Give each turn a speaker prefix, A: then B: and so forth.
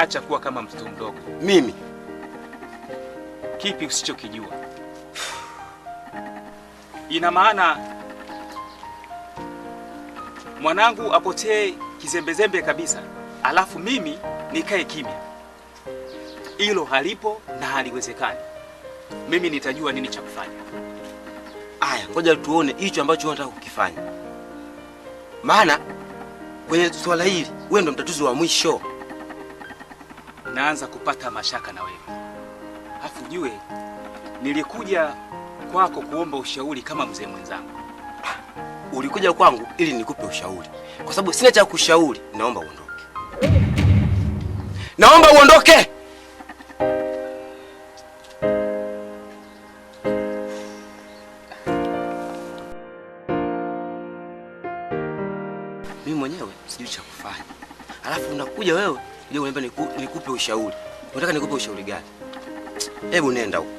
A: acha kuwa kama mtoto mdogo.
B: Mimi?
A: Kipi usichokijua? Ina maana mwanangu apotee kizembezembe kabisa, alafu mimi nikae kimya? Hilo halipo na haliwezekani. Mimi nitajua nini cha kufanya.
B: Aya, ngoja tuone hicho ambacho unataka kukifanya. Maana kwenye swala hili wewe ndo mtatuzi wa mwisho.
A: Naanza kupata mashaka na wewe. Alafu ujue nilikuja kwako kuomba ushauri kama mzee mwenzangu.
B: Ulikuja kwangu ili nikupe ushauri. Kwa sababu sina cha kushauri, naomba uondoke. Naomba uondoke. Mimi mwenyewe sijui cha kufanya. Alafu unakuja wewe, ndio unaniambia nikupe ushauri. Unataka nikupe ushauri gani? Hebu nenda huko.